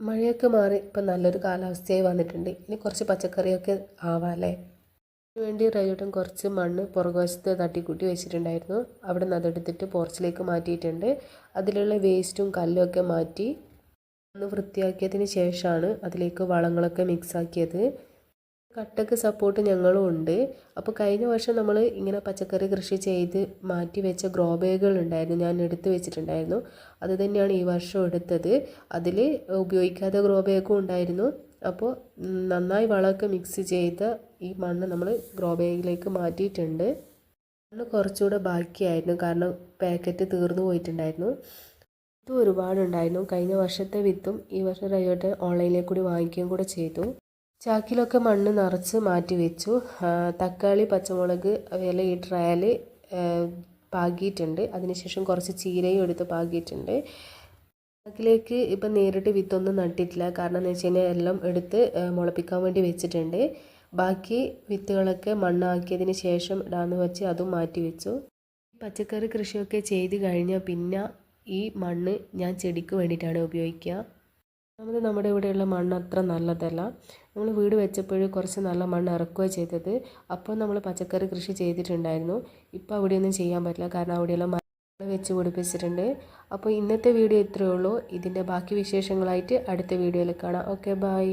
മഴയൊക്കെ മാറി ഇപ്പം നല്ലൊരു കാലാവസ്ഥയായി വന്നിട്ടുണ്ട്. ഇനി കുറച്ച് പച്ചക്കറിയൊക്കെ ആവാല്ലേ. അതിന് വേണ്ടി റയോട്ടൻ കുറച്ച് മണ്ണ് പുറകുവശത്ത് തട്ടിക്കൂട്ടി വെച്ചിട്ടുണ്ടായിരുന്നു. അവിടെ നിന്ന് അതെടുത്തിട്ട് പോർച്ചിലേക്ക് മാറ്റിയിട്ടുണ്ട്. അതിലുള്ള വേസ്റ്റും കല്ലും ഒക്കെ മാറ്റി ഒന്ന് വൃത്തിയാക്കിയതിന് ശേഷമാണ് അതിലേക്ക് വളങ്ങളൊക്കെ മിക്സാക്കിയത്. കട്ടക്ക് സപ്പോർട്ട് ഞങ്ങളും ഉണ്ട്. അപ്പോൾ കഴിഞ്ഞ വർഷം നമ്മൾ ഇങ്ങനെ പച്ചക്കറി കൃഷി ചെയ്ത് മാറ്റി വെച്ച ഗ്രോ ബാഗുകൾ ഉണ്ടായിരുന്നു, ഞാൻ എടുത്തു വെച്ചിട്ടുണ്ടായിരുന്നു. അത് തന്നെയാണ് ഈ വർഷം എടുത്തത്. അതിൽ ഉപയോഗിക്കാത്ത ഗ്രോ ബാഗും ഉണ്ടായിരുന്നു. അപ്പോൾ നന്നായി വളമൊക്കെ മിക്സ് ചെയ്ത ഈ മണ്ണ് നമ്മൾ ഗ്രോ ബാഗിലേക്ക് മാറ്റിയിട്ടുണ്ട്. മണ്ണ് കുറച്ചുകൂടെ ബാക്കിയായിരുന്നു, കാരണം പാക്കറ്റ് തീർന്നു പോയിട്ടുണ്ടായിരുന്നു. വിത്തും ഒരുപാടുണ്ടായിരുന്നു. കഴിഞ്ഞ വർഷത്തെ വിത്തും ഈ വർഷം റയോട്ട് ഓൺലൈനിലേക്ക് കൂടി വാങ്ങിക്കുകയും കൂടെ ചെയ്തു. ചാക്കിലൊക്കെ മണ്ണ് നിറച്ച് മാറ്റി വെച്ചു. തക്കാളി, പച്ചമുളക് അതെല്ലാം ഈ ട്രയൽ പാകിയിട്ടുണ്ട്. അതിനുശേഷം കുറച്ച് ചീരയും എടുത്ത് പാകിയിട്ടുണ്ട്. ചാക്കിലേക്ക് ഇപ്പം നേരിട്ട് വിത്തൊന്നും നട്ടിട്ടില്ല, കാരണം എന്ന് വെച്ച് കഴിഞ്ഞാൽ എല്ലാം എടുത്ത് മുളപ്പിക്കാൻ വേണ്ടി വെച്ചിട്ടുണ്ട്. ബാക്കി വിത്തുകളൊക്കെ മണ്ണാക്കിയതിന് ശേഷം ഇടാമെന്ന് വെച്ച് അതും മാറ്റി വെച്ചു. പച്ചക്കറി കൃഷിയൊക്കെ ചെയ്ത് കഴിഞ്ഞാൽ പിന്നെ ഈ മണ്ണ് ഞാൻ ചെടിക്ക് വേണ്ടിയിട്ടാണ് ഉപയോഗിക്കുക. നമ്മുടെ ഇവിടെയുള്ള മണ്ണ് അത്ര നല്ലതല്ല. നമ്മൾ വീട് വെച്ചപ്പോൾ കുറച്ച് നല്ല മണ്ണ് ഇറക്കുകയാണ് ചെയ്തത്. അപ്പോൾ നമ്മൾ പച്ചക്കറി കൃഷി ചെയ്തിട്ടുണ്ടായിരുന്നു. ഇപ്പോൾ അവിടെയൊന്നും ചെയ്യാൻ പറ്റില്ല, കാരണം അവിടെയെല്ലാം മണ്ണ് വെച്ച് പിടിപ്പിച്ചിട്ടുണ്ട്. അപ്പോൾ ഇന്നത്തെ വീഡിയോ ഇത്രയേ ഉള്ളൂ. ഇതിൻ്റെ ബാക്കി വിശേഷങ്ങളായിട്ട് അടുത്ത വീഡിയോയിൽ കാണാം. Okay, by.